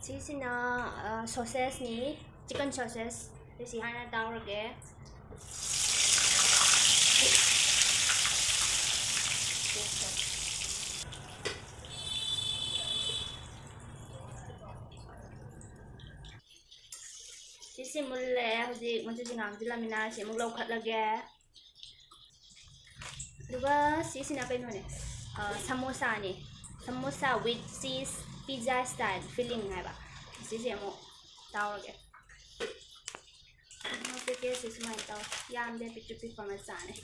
Sisina sauces ni chicken sauces. This hana daur ge. Sisi mulle hoji muju jingang jilamina si muglau khat lage. Duga sisina kaino ne. Samosa ni. Samosa with cheese pizza style filling hai ba. Sisi mo daur ge. Porque se suma então yam de pichu pi forma sane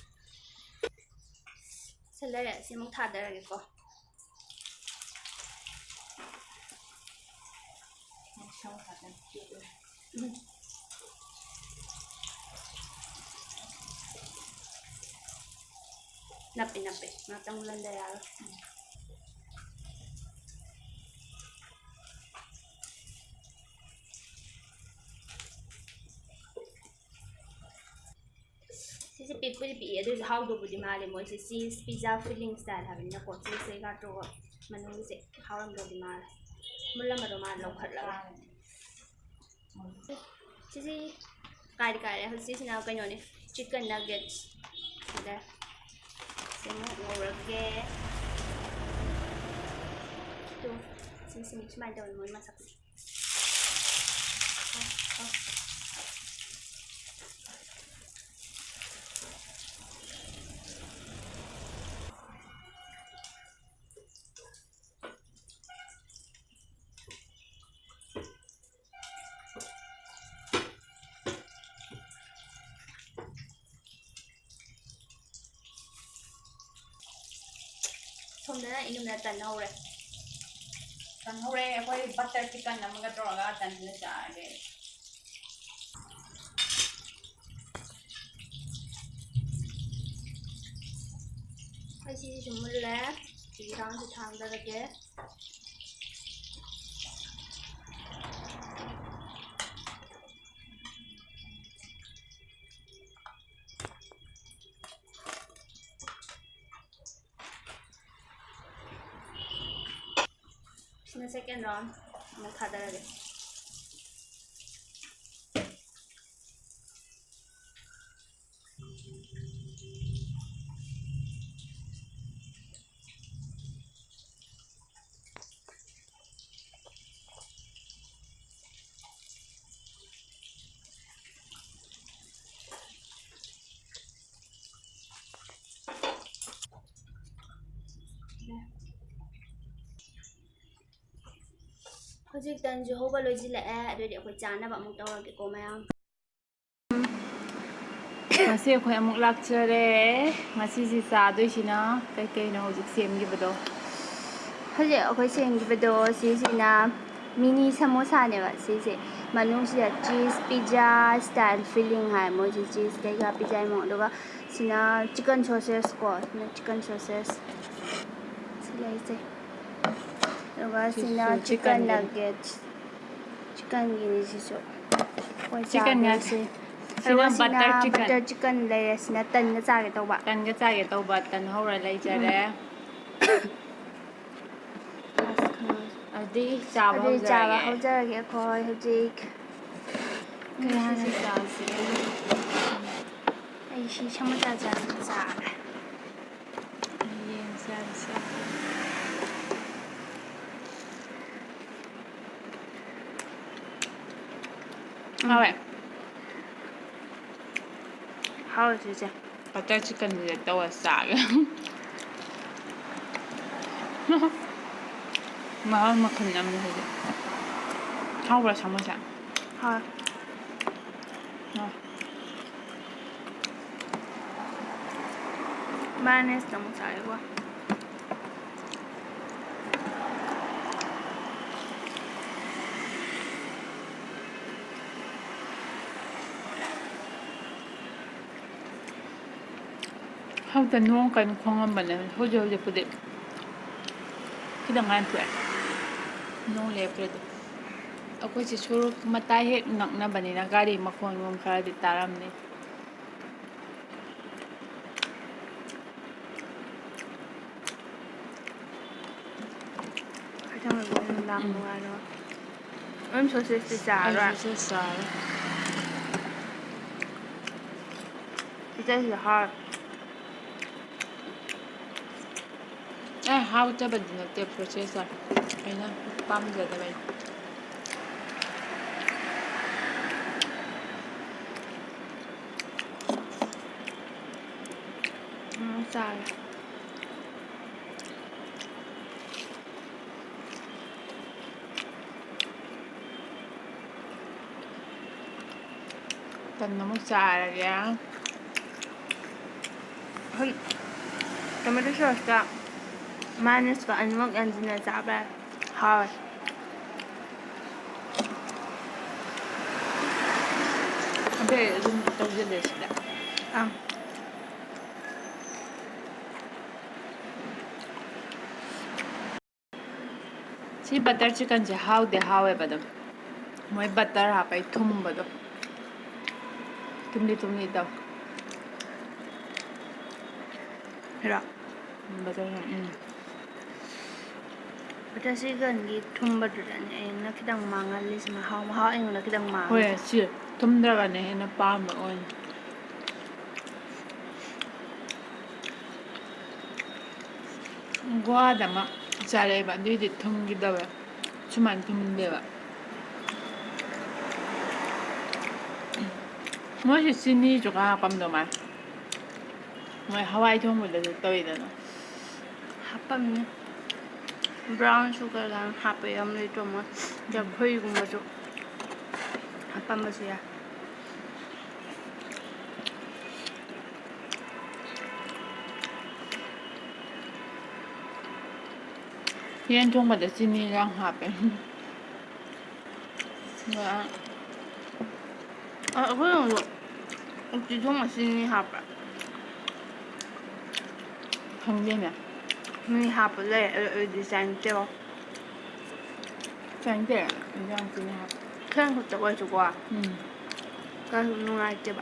selere se mo thada ge ko nape matang landa ya Sisi pipuri pi adu how do budi male mo sisi pizza filling style ha na ko se ga to manu se how am do di male mulla ma do ma lo khat la sisi kai ho sisi na ka ne chicken nuggets da se mo ngor ge to sisi mix mai do mo ma sak Somna inumna tanawre akwai butter chicken amaga toroga tanna chaage ai si sumulle jirang si thangda lage Sina second round mo thada lage Hojik tan jo hoba loji la adoi akhoi chana ba muk tawra ke ko mayam ngasi akhoi amuk lakchere ngasi si chadoisina kai no hojik semgibado Hoje akhoi semgibado sisina mini samosa ne ba sisi manung si cheese pizza style filling hai mo cheese kai ga pizza mo doga sina chicken sauces ko na chicken sauces silai se doga sina chicken nuggets chicken gini siso chicken se sina butter chicken lai sina tan na cha ge tawba tan ga chaage tawba tan hora leijare adi chaba hojage akhoi hojik ngasi chasi ai si samosa cha yen sa Alright. How is it? Butter chicken is a saga. Mama can number it. How was Samosa? How? Mayonnaise samosa iwa. How the no can come on, but who do you put it? He don't answer. No leopard. Ako si Shuru matahe nak na ba nila gari makuha ng kara di taram ni. Kaya mo lang mo ano. I'm sausage salad. It's just salad. This is hard. How to but the processor. I know. Palm the way. Salad. Tần nó một xài là giá. Hey, tomato sauce. Mayonnaise và ăn mốc ăn gì là bad. Hard. Bây giờ tôi sẽ để xịt. Si butter chicken se how de how e badam. Moi butter ha pai thum bado. Tumni daw. Hira. Butter. Butter chicken gi thum badu ne na kidang mangal lis ma how eng na kidang mang. Hoi si thum dra ga ne na pa ma on. Gwa da ma chale ba di di thum gi da ba. Chuman thum de ba. Moi si sini jo ga pam do ma. Moi Hawaii thum de to i da no. Hapam ne. Brown sugar lang hapay am le to mo. Ja phoi gum ba jo. Hapam ba siya. Yen thum ba de sini lang ha pe. Wa 그럼 혹시 정말 신이 하바 hang de na. 미 하바래 디자인 때요 Chang de. Yang sini ha. 그냥 그때 왜 좋아 Ừ. 그래서 누가 때 봐.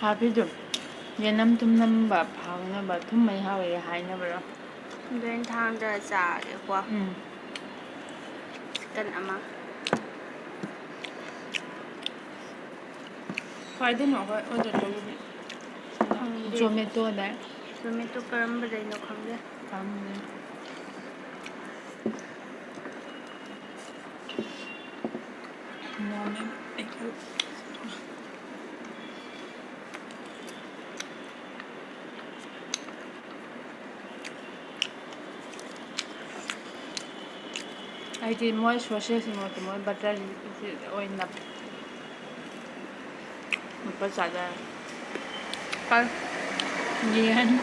Hà phía dùm. Giờ năm tùm năm bà phao nó bà thum mày hao vậy hai nó bà đó. 된 탕자 자게 과 Ừ. 간 아마 Phải đến nó phải order cho đi. Zomato đấy. 그러면 또 그런 거 되는 건데 Cảm ơn. Ngon lắm. Ai thì mỗi sauce thì mỗi butter thì ôi nắp. Một bát chả ra. 빨 Nhiên.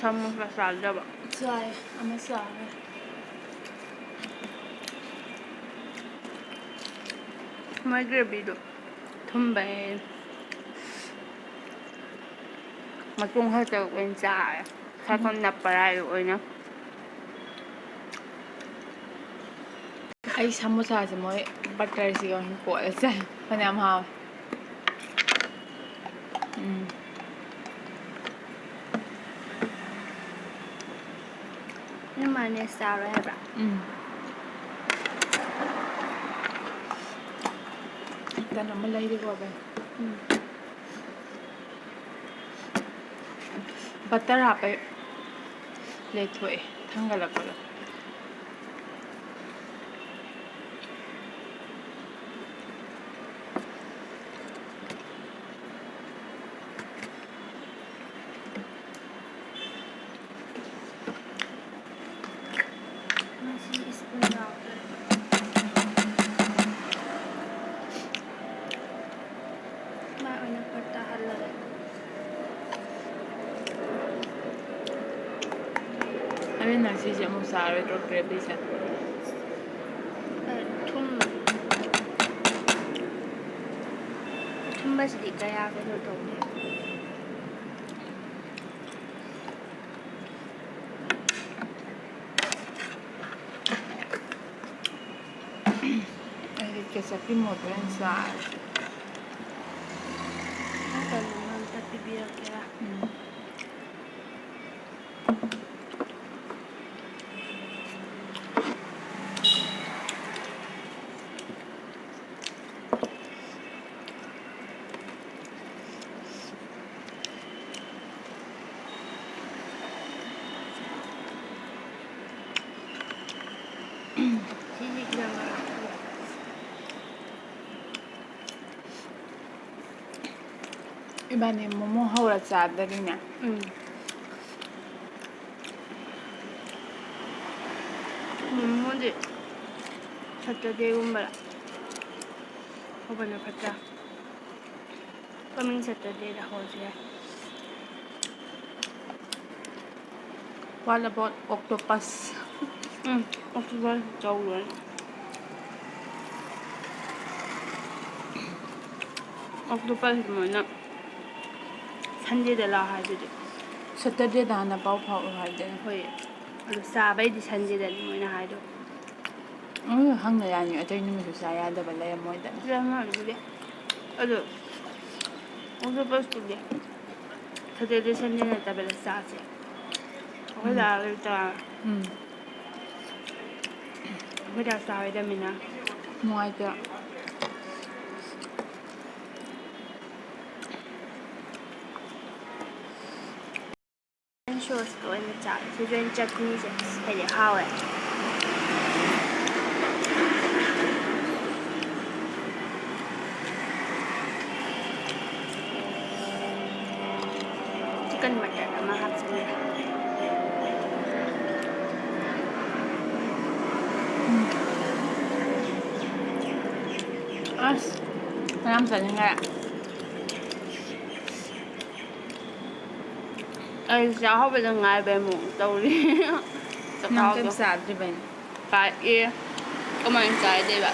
사모사 살려봐 Rồi, ăn sờ này. 마이 그래비도 톰베 맛종할 때 왠지 알아 사건 나빠라요 오냐 Ai samosa thì mỗi butter thì còn của sẽ phần em hao. nhưng mà nè sao rồi hả bạn Ta nó mới lấy đi qua bên. Butter hả phải lấy thôi thằng cái là cái đó. 맛이 있습니다 마 오늘 갔다 할래 Anh nói gì mà sao rồi rồi bây giờ. 톰 맛이 니까야 그래도 ꯀꯦꯆꯞꯀꯤ motto ꯑꯣꯏꯅ ꯆꯥꯔꯦ ꯀꯩꯅꯣꯝꯃ ꯑꯝꯇ ꯄꯤꯕꯤꯔꯛꯀꯦꯔꯥ ꯁꯤꯁꯤ ꯈꯤꯇꯪꯒ ꯍꯥꯞꯄꯤꯌꯣ ꯏꯕꯥꯅꯤ ꯃꯣꯃꯣ ꯍꯧꯔ ꯆꯥꯗꯔꯤꯅꯦ ꯃꯣꯃꯣꯗꯤ ꯁꯇꯔꯗꯦꯒꯨꯝꯕꯗ ꯍꯧꯕꯅ ꯐꯠꯇ꯭ꯔꯥ ꯀꯃꯤꯡ ꯁꯇꯔꯗꯦꯗ ꯍꯧꯔꯁꯨ ꯌꯥꯏ What about octopus? ꯑꯣꯛꯇꯣꯕꯔ ꯆꯧꯔꯣꯏ ꯑꯣꯛꯇꯣꯄꯁ ꯃꯣꯏꯅ ꯁꯟꯗꯦꯗ ꯂꯥꯛꯑꯣ ꯍꯥꯏꯗꯨꯗꯤ ꯁꯇꯔꯗꯦꯗ ꯍꯥꯟꯅ ꯄꯥꯎ ꯐꯥꯎꯔꯛꯑꯣ ꯍꯥꯏꯗꯦ ꯍꯣꯏ ꯑꯗꯨ ꯆꯥꯕꯩꯗꯤ ꯁꯟꯗꯦꯗꯅꯤ ꯃꯣꯏꯅ ꯍꯥꯏꯗꯣ ꯍꯪꯅ ꯌꯥꯅꯤ ꯑꯇꯩ ꯅꯨꯃꯤꯠꯁꯨ ꯆꯥ ꯌꯥꯗꯕ ꯂꯩꯔꯝꯃꯣꯏꯗꯅ ꯑꯗꯨꯕꯨꯗꯤ ꯑꯗꯣ ꯑꯣꯛꯇꯣꯄꯁꯇꯨꯗꯤ ꯁꯇꯔꯗꯦ ꯁꯟꯗꯦ ꯅꯠꯇꯕꯗ ꯆꯥꯁꯦ ꯑꯩꯈꯣꯏ ꯗꯥ ꯂꯩꯇ ꯑꯩꯈꯣꯏ ꯗꯥ ꯆꯥꯔꯣꯏꯗꯕꯅꯤꯅ ꯅꯨꯡꯉꯥꯏꯇꯦ ꯁꯣꯁꯀ ꯑꯣꯏꯅ ꯆꯥꯔꯦ ꯁꯤꯁꯨ ꯑꯣꯏꯅ ꯆꯠꯅꯤꯁꯦ ꯍꯥꯏꯗꯤ ꯍꯥꯎꯋꯦ ꯆꯤꯛꯀꯟ ꯃꯇꯔ ꯑꯃ ꯍꯥꯞꯆꯤꯜꯂꯦ ꯑꯁ ꯃꯌꯥꯝ ꯆꯥꯅꯤꯡꯉꯦ ꯑꯩ ꯆꯥꯍꯧꯕꯗ ꯉꯥꯏꯕꯩ ꯃꯑꯣꯡ ꯇꯧꯔꯤ ꯅꯪ ꯀꯩꯝ ꯆꯈꯥꯎꯗꯣ ꯆꯥꯗ꯭ꯔꯤꯕꯩꯅꯦ ꯄꯥꯛꯑꯦ ꯀꯃꯥꯏꯅ ꯆꯥꯏꯗꯣꯏꯕ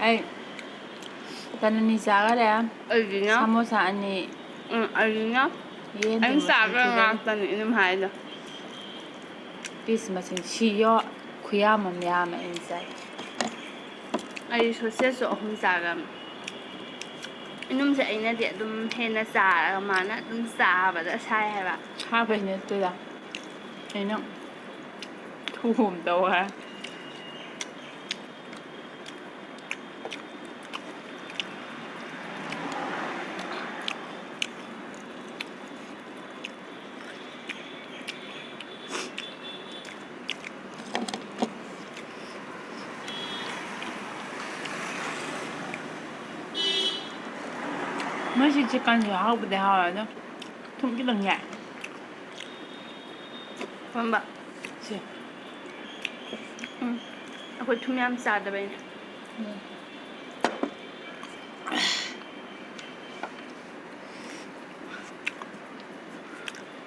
ꯑꯩ ꯇꯟ ꯑꯅꯤ ꯆꯥꯈꯔꯦ ꯑꯩꯒꯤꯅ ꯁꯃꯣꯁꯥ ꯑꯅꯤ ꯑꯩꯒꯤꯅ ꯌꯦꯟꯗꯤ ꯑꯩꯅ ꯃꯁꯤꯡ ꯆꯥꯈ꯭ꯔ ꯊꯤꯗꯔꯤ ꯉꯥꯛꯇꯅꯤ ꯑꯗꯨꯝ ꯍꯥꯏꯗꯣ ꯄꯤꯁ ꯃꯁꯤꯡ ꯁꯤꯌꯣ ꯈꯨꯌꯥꯝ ꯑꯃ ꯌꯥꯝꯃꯦ ꯑꯩꯅ ꯆꯥꯏ ꯑꯩ ꯁꯣꯁꯦꯁꯁꯨ 3 ꯆꯥꯈ꯭ꯔꯕꯅꯤ ꯏꯅꯨꯝꯁꯦ ꯑꯩꯅꯗꯤ ꯑꯗꯨꯝ ꯍꯦꯟꯅ ꯆꯥꯔꯒ ꯃꯥꯅ ꯑꯗꯨꯝ ꯆꯥꯕꯗ ꯁꯥꯏ ꯍꯥꯏꯕ ꯁꯥꯕꯩ ꯅꯠꯇꯦꯗ ꯑꯩꯅ ꯊꯨꯒꯨꯝ ꯇꯧꯋꯦ ꯃꯣꯏꯁꯤ ꯆꯤꯛꯀꯟꯁꯨ ꯍꯥꯎꯕꯗꯤ ꯍꯥꯎꯋꯦ ꯑꯗꯣ ꯊꯨꯝ ꯈꯤꯇꯪ ꯌꯥꯛꯑꯦ ꯀꯔꯝꯕ ꯁꯤ ꯑꯩꯈꯣꯏ ꯊꯨꯝ ꯌꯥꯝ ꯆꯥꯗꯕꯩꯅꯦ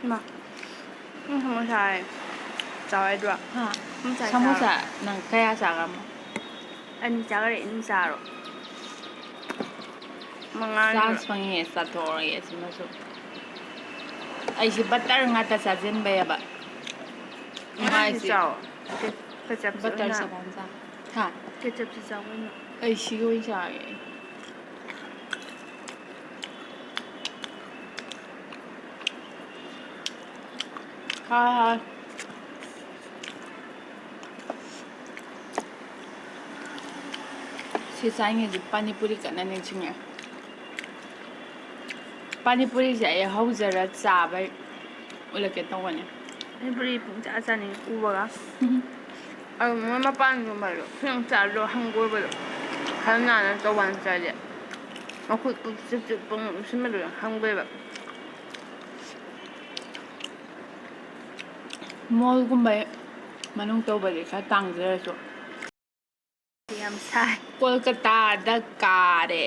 ꯏꯃꯥ ꯁꯃꯣꯁꯥ ꯆꯥꯎ ꯌꯥꯗ꯭ꯔꯣ ꯍꯥ ꯁꯃꯣꯁꯥ ꯆꯥꯔꯣ ꯁꯃꯣꯁꯥ ꯅꯪ ꯀꯌꯥ ꯆꯥꯈ꯭ꯔꯃꯣ 2 ꯆꯥꯈꯔꯦ ꯑꯗꯨꯝ ꯆꯥꯔꯣ ꯃꯉꯥꯅꯦꯕ ꯆꯥꯟꯁ ꯐꯪꯉꯦ ꯆꯥꯊꯣꯛꯔꯒꯦ ꯁꯤꯃꯁꯨ ꯑꯩꯁꯤ ꯕꯇꯔ ꯉꯥꯛꯇ ꯆꯥꯁꯤꯟꯕꯩꯕ ꯉꯥꯏꯗꯤ ꯃꯥꯏꯁꯤ ꯆꯥꯎ ꯀꯦꯆꯞꯁꯦ ꯕꯇꯔ ꯑꯣꯏꯅ ꯆꯥꯕꯟꯖꯥ ꯍꯥ ꯀꯦꯆꯞꯁꯤ ꯆꯥꯎ ꯀꯩꯅꯣ ꯑꯩ ꯁꯤꯒ ꯑꯣꯏꯅ ꯆꯥꯒꯦ ꯍꯥꯎ ꯁꯤ ꯆꯥꯏꯉꯩꯗꯤ ꯄꯥꯅꯤꯄꯨꯔꯤ ꯀꯟꯅ ꯅꯤꯡꯁꯤꯡꯉꯦ ꯄꯥꯅꯤꯄꯨꯔꯤꯁꯦ ꯑꯩ ꯍꯧꯖꯔ ꯆꯥꯕꯩ ꯎꯠꯂꯛꯀꯦ ꯇꯧꯕꯅꯦ ꯃꯅꯤꯄꯨꯔꯤ ꯄꯨꯡꯆꯥ ꯆꯥꯅꯤꯡꯉꯤ ꯎꯕꯒ ꯑꯗꯨ ꯃꯣꯏ ꯃꯄꯥꯟꯒꯨꯝꯕꯗꯣ ꯈꯤꯇꯪ ꯆꯥꯗ꯭ꯔꯣ ꯍꯪꯒꯣꯏꯕꯗꯣ ꯈꯔ ꯅꯥꯟꯅ ꯇꯧꯕ ꯅꯠꯇ꯭ꯔꯗꯤ ꯃꯈꯨꯠ ꯆꯤꯛ ꯆꯤꯛ ꯂꯨꯞꯁꯤꯟꯕꯗꯣ ꯍꯪꯒꯣꯏꯕ ꯃꯣꯜꯒꯨꯝꯕ ꯃꯅꯨꯡ ꯇꯧꯕꯗꯤ ꯈꯔ ꯇꯥꯡꯖꯔꯁꯨ ꯌꯥꯝ ꯁꯥꯏ ꯀꯣꯜꯀꯇꯥꯗ ꯀꯥꯔꯦ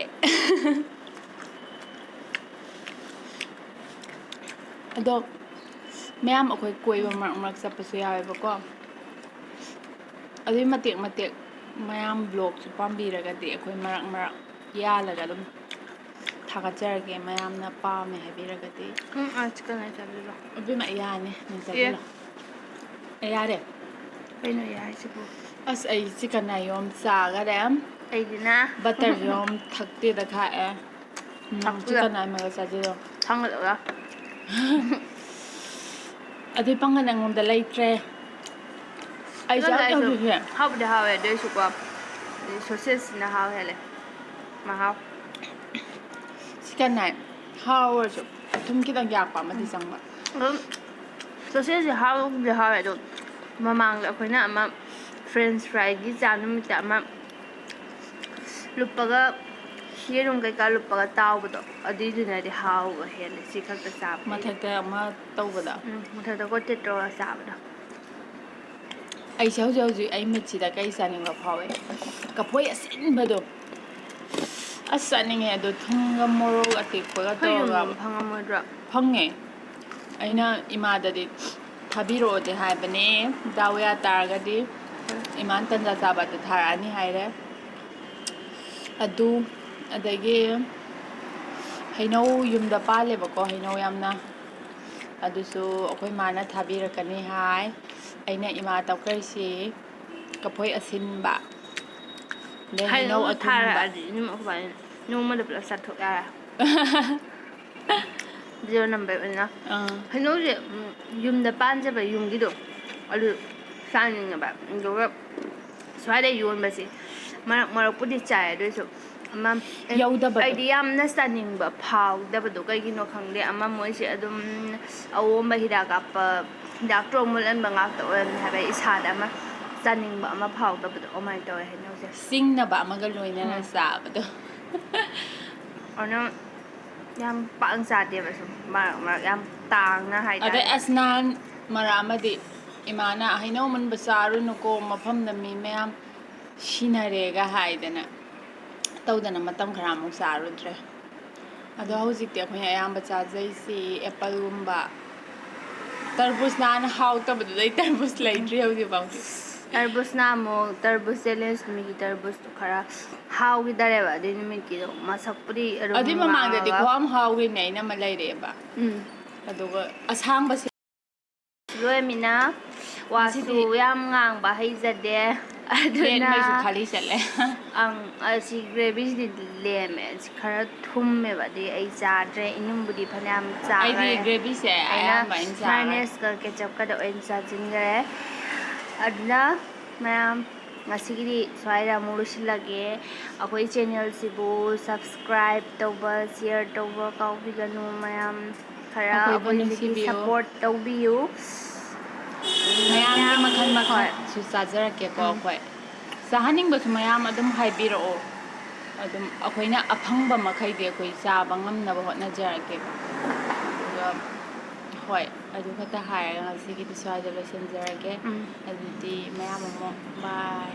ꯑꯗꯣ ꯃꯌꯥꯝ ꯑꯩꯈꯣꯏ ꯀꯣꯏꯕ ꯃꯔꯛ ꯃꯔꯛ ꯆꯠꯄꯁꯨ ꯌꯥꯎꯋꯦꯕꯀꯣ ꯑꯗꯨꯏ ꯃꯇꯦꯛ ꯃꯇꯦꯛ ꯃꯌꯥꯝ ꯕ꯭ꯂꯣꯛꯁꯨ ꯄꯥꯝꯕꯤꯔꯒꯗꯤ ꯑꯩꯈꯣꯏ ꯃꯔꯛ ꯃꯔꯛ ꯌꯥꯜꯂꯒ ꯑꯗꯨꯝ ꯊꯥꯒꯠꯆꯔꯒꯦ ꯃꯌꯥꯝꯅ ꯄꯥꯝꯃꯦ ꯍꯥꯏꯕꯤꯔꯒꯗꯤ ꯆꯤꯛꯀꯟ ꯂꯩ ꯆꯥꯕꯤꯕ ꯑꯗꯨꯃ ꯌꯥꯅꯤ ꯅꯪ ꯑꯦ ꯆꯥꯁꯤꯜꯂꯣ ꯌꯥꯔꯦ ꯀꯩꯅꯣ ꯌꯥꯏꯁꯤꯕꯨ ꯑꯁ ꯑꯩ ꯆꯤꯛꯀꯟ ꯑꯌꯣꯝ ꯆꯥꯈꯔꯦ ꯑꯩꯗꯤꯅ ꯕꯇꯔꯁꯨ ꯌꯥꯝ ꯊꯛꯇꯦꯗ ꯈꯥꯛꯑꯦ ꯆꯤꯛꯀꯟ ꯑꯃꯒ ꯆꯥꯖꯤꯜꯂꯣ ꯊꯥꯡꯒꯠꯂꯒ ꯑꯗꯨꯏ ꯄꯥꯡꯒꯜ ꯑꯩꯉꯣꯟꯗ ꯂꯩꯇ꯭ꯔꯦ ꯑꯩꯁꯦ ꯆꯤꯛꯀꯟꯗ ꯑꯩꯁꯨ ꯍꯧꯖꯤꯛꯁꯦ ꯍꯥꯎꯕꯨꯗꯤ ꯍꯥꯎꯋꯦ ꯑꯗꯨꯏꯁꯨꯀꯣ ꯁꯣꯁꯦꯁꯁꯤꯅ ꯍꯥꯎ ꯍꯦꯜꯂꯦ ꯃꯍꯥꯎ ꯆꯤꯛꯀꯟ ꯍꯥꯎꯔꯁꯨ ꯊꯨꯝ ꯈꯤꯇꯪ ꯌꯥꯛꯄ ꯑꯃꯗꯤ ꯆꯪꯕ ꯑꯗꯨꯝ ꯁꯣꯁꯦꯁꯁꯤ ꯍꯥꯎꯕꯨꯗꯤ ꯍꯥꯎꯋꯦ ꯑꯗꯣ ꯃꯃꯥꯡꯗ ꯑꯩꯈꯣꯏꯅ ꯑꯃ ꯐ꯭ꯔꯦꯟꯁ ꯐ꯭ꯔꯥꯏꯒꯤ ꯆꯥ ꯅꯨꯃꯤꯠꯇ ꯑꯃ ꯂꯨꯞꯄꯒ ꯌꯦꯔꯨꯝ ꯀꯩꯀꯥ ꯂꯨꯞꯄꯒ ꯇꯥꯎꯕꯗꯣ ꯑꯗꯨꯏꯗꯨꯅꯗꯤ ꯍꯥꯎꯕ ꯍꯦꯜꯂꯦ ꯁꯤ ꯈꯛꯇ ꯆꯥꯕꯗꯩꯗꯤ ꯃꯊꯛꯇ ꯑꯃ ꯇꯧꯕꯗ ꯃꯊꯛꯇ ꯀꯣꯇꯦꯠ ꯇꯧꯔꯒ ꯆꯥꯕꯗꯣ ꯑꯩꯁꯦ ꯍꯧꯖꯤꯛ ꯑꯩ ꯃꯤꯠꯁꯤꯗ ꯀꯩ ꯆꯥꯅꯤꯡꯕ ꯐꯥꯎꯋꯦ ꯀꯐꯣꯏ ꯑꯁꯤꯟꯕꯗꯣ ꯑꯁ ꯆꯥꯅꯤꯡꯉꯦ ꯑꯗꯣ ꯊꯨꯝꯒ ꯃꯣꯔꯣꯛ ꯑꯇꯦꯛꯄꯒ ꯑꯩꯈꯣꯏ ꯇꯧꯔꯒ ꯌꯨꯝꯗꯣ ꯐꯪꯉꯝꯃꯣꯏꯗ꯭ꯔꯣ ꯐꯪꯉꯦ ꯑꯩꯅ ꯏꯃꯥꯗꯗꯤ ꯊꯥꯕꯤꯔꯛꯑꯣꯗꯤ ꯍꯥꯏꯕꯅꯦ ꯗꯥꯎ ꯌꯥ ꯇꯥꯔꯒꯗꯤ ꯏꯃꯥꯅ ꯇꯟꯖꯥ ꯆꯥꯕꯗ ꯊꯥꯔꯛꯑꯅꯤ ꯍꯥꯏꯔꯦ ꯑꯗꯨ ꯑꯗꯒꯤ ꯍꯩꯅꯧ ꯌꯨꯝꯗ ꯄꯥꯜꯂꯦꯕꯀꯣ ꯍꯩꯅꯧ ꯌꯥꯝꯅ ꯑꯗꯨꯁꯨ ꯑꯩꯈꯣꯏ ꯃꯥꯅ ꯊꯥꯕꯤꯔꯛꯀꯅꯤ ꯍꯥꯏ ꯑꯩꯅ ꯏꯃꯥ ꯇꯧꯈꯩꯁꯤ ꯀꯐꯣꯏ ꯑꯁꯤꯟꯕ ꯑꯗꯩ ꯍꯩꯅꯧ ꯍꯩꯅꯧꯗꯨ ꯑꯊꯨꯝꯕ ꯊꯥꯔꯛꯑꯗꯤ ꯅꯣꯡꯃꯗ ꯄꯨꯂꯞ ꯆꯥꯊꯣꯛ ꯌꯥꯔꯦ ꯖꯤꯔꯣ ꯅꯝꯕꯔ ꯑꯣꯏꯅ ꯑꯥ ꯍꯩꯅꯧꯁꯦ ꯌꯨꯝꯗ ꯄꯥꯟꯖꯕ ꯌꯨꯝꯒꯤꯗꯣ ꯑꯗꯨ ꯆꯥꯅꯤꯡꯉꯦꯕ ꯑꯗꯨꯒ ꯁ꯭ꯋꯥꯏꯗ ꯌꯣꯟꯕꯁꯤ ꯃꯔꯛꯄꯨꯗꯤ ꯆꯥꯏ ꯑꯗꯨꯏꯁꯨ ꯑꯃ ꯌꯧꯗꯕꯗꯣ ꯑꯩꯗꯤ ꯌꯥꯝꯅ ꯆꯥꯅꯤꯡꯕ ꯐꯥꯎꯗꯕꯗꯣ ꯀꯩꯒꯤꯅꯣ ꯈꯪꯗꯦ ꯑꯃ ꯃꯣꯏꯁꯦ ꯑꯗꯨꯝ ꯑꯑꯣꯝꯕ ꯍꯤꯗꯥꯛ ꯀꯥꯞꯄ ꯍꯤꯗꯥꯛꯇꯣ ꯃꯨꯜꯍꯟꯕ ꯉꯥꯛꯇ ꯑꯣꯏꯔꯝꯅꯤ ꯍꯥꯏꯕ ꯏꯁꯥꯗ ꯑꯃ ꯆꯥꯅꯤꯡꯕ ꯑꯃ ꯐꯥꯎꯗꯕꯗꯣ ꯑꯗꯨꯃꯥꯏꯅ ꯇꯧꯋꯦ ꯍꯩꯅꯧꯁꯦ ꯆꯤꯡꯅꯕ ꯑꯃꯒ ꯂꯣꯏꯅꯅ ꯆꯥꯕꯗꯣ ꯑꯗꯨꯅ ꯌꯥꯝ ꯄꯥꯛꯅ ꯆꯥꯗꯦꯕ ꯁꯨꯝ ꯃꯔꯛ ꯌꯥꯝ ꯇꯥꯡꯅ ꯑꯗꯩ ꯍꯥꯏꯇꯥꯔꯦ ꯑꯁ ꯅꯍꯥꯟ ꯃꯔꯛ ꯑꯃꯗꯤ ꯏꯃꯥꯅ ꯍꯩꯅꯧ ꯃꯨꯟꯕ ꯆꯥꯔꯨꯅꯨꯀꯣ ꯃꯐꯝꯗ ꯃꯤ ꯃꯌꯥꯝ ꯁꯤꯅꯔꯦꯒ ꯍꯥꯏꯗꯅ ꯇꯧꯗꯅ ꯃꯇꯝ ꯈꯔꯃꯨꯛ ꯆꯥꯔꯨꯗ꯭ꯔꯦ ꯑꯗꯣ ꯍꯧꯖꯤꯛꯇꯤ ꯑꯩꯈꯣꯏꯅ ꯑꯌꯥꯝꯕ ꯆꯥꯖꯩꯁꯤ ꯑꯦꯄꯜꯒꯨꯝꯕ ꯇꯔꯕꯨꯁ ꯅꯍꯥꯟ ꯍꯥꯎꯇꯕꯗꯨꯗꯩ ꯇꯔꯕꯨꯁ ꯂꯩꯇ꯭ꯔꯤ ꯍꯧꯖꯤꯛ ꯐꯥꯎꯗꯤ ꯇꯔꯕꯨꯁꯅ ꯑꯃꯨꯛ ꯇꯔꯕꯨꯁ ꯆꯦꯂꯦꯟꯖ ꯅꯨꯃꯤꯠꯀꯤ ꯇꯔꯕꯨꯁꯇꯣ ꯈꯔ ꯍꯥꯎꯈꯤꯗꯔꯦꯕ ꯑꯗꯨꯏ ꯅꯨꯃꯤꯠꯀꯤꯗꯣ ꯃꯁꯛꯄꯨꯗꯤ ꯑꯗꯨꯝ ꯑꯗꯨꯏ ꯃꯃꯥꯡꯗꯗꯤ ꯉꯥꯡꯉꯒ ꯈ꯭ꯋꯥꯝ ꯍꯥꯎꯈ꯭ꯔꯤꯅꯦ ꯑꯩꯅ ꯑꯃ ꯂꯩꯔꯛꯑꯦꯕ ꯑꯗꯨꯒ ꯑꯁꯥꯡꯕꯁꯦ ꯂꯣꯏꯔꯃꯤꯅ ꯋꯥꯁꯨ ꯉꯁꯤꯗꯤ ꯌꯥꯝ ꯉꯥꯡꯕ ꯍꯩꯖꯗꯦ ꯑꯗꯨꯅ ꯄ꯭ꯂꯦꯠꯉꯩꯁꯨ ꯈꯥꯂꯤ ꯆꯠꯂꯦ ꯑꯁꯤ ꯒ꯭ꯔꯦꯚꯤꯁꯤꯗꯤ ꯂꯦꯝꯃꯦ ꯈꯔ ꯊꯨꯝꯃꯦꯕ ꯑꯗꯩ ꯑꯩ ꯆꯥꯗ꯭ꯔꯦ ꯏꯅꯨꯡꯕꯨꯗꯤ ꯐꯅꯌꯥꯝ ꯑꯩꯗꯤ ꯆꯥꯈꯔꯦ ꯒ꯭ꯔꯦꯚꯤꯁꯦ ꯑꯩꯅ ꯑꯌꯥꯝꯕ ꯆꯥꯈ꯭ꯔꯦ ꯃꯥꯏꯅꯦꯁꯀ ꯀꯦꯆꯞꯀꯗ ꯑꯣꯏꯅ ꯆꯥꯁꯤꯟꯈꯔꯦ ꯑꯗꯨꯅ ꯃꯌꯥꯝ ꯉꯁꯤꯒꯤꯗꯤ ꯁ꯭ꯋꯥꯏꯗ ꯑꯃꯨꯛ ꯂꯣꯏꯁꯤꯜꯂꯒꯦ ꯑꯩꯈꯣꯏ ꯆꯦꯟꯅꯦꯜꯁꯤꯕꯨ ꯁꯕꯁꯀ꯭ꯔꯥꯏꯞ ꯇꯧꯕ ꯁꯤꯌꯔ ꯇꯧꯕ ꯀꯥꯎꯕꯤꯒꯅꯨ ꯃꯌꯥꯝ ꯈꯔ ꯑꯩꯈꯣꯏꯕꯨ ꯑꯩꯈꯣꯏꯁꯤꯒꯤ ꯅꯨꯡꯁꯤꯕꯤꯌꯨ ꯁꯞꯄꯣꯔꯠ ꯇꯧꯕꯤꯌꯨ ꯃꯌꯥꯝꯒꯤ ꯃꯌꯥꯝ ꯃꯈꯜ ꯍꯣꯏ ꯃꯈꯜꯁꯨ ꯆꯥꯖꯔꯛꯀꯦꯀꯣ ꯑꯩꯈꯣꯏ ꯆꯥꯍꯟꯅꯤꯡꯕꯁꯨ ꯃꯌꯥꯝ ꯑꯗꯨꯝ ꯍꯥꯏꯕꯤꯔꯛꯑꯣ ꯑꯗꯨꯝ ꯑꯩꯈꯣꯏꯅ ꯑꯐꯪꯕ ꯃꯈꯩꯗꯤ ꯑꯩꯈꯣꯏ ꯆꯥꯕ ꯉꯝꯅꯕ ꯍꯣꯠꯅꯖꯔꯛꯀꯦꯕ ꯑꯗꯨꯒ ꯍꯣꯏ ꯑꯗꯨ ꯈꯛꯇ ꯍꯥꯏꯔꯒ ꯉꯁꯤꯒꯤꯗꯤ ꯁ꯭ꯋꯥꯏꯗ ꯂꯣꯏꯁꯤꯟꯖꯔꯒꯦ ꯑꯗꯨꯗꯤ ꯃꯌꯥꯝ ꯑꯃꯨꯛ ꯕꯥꯏ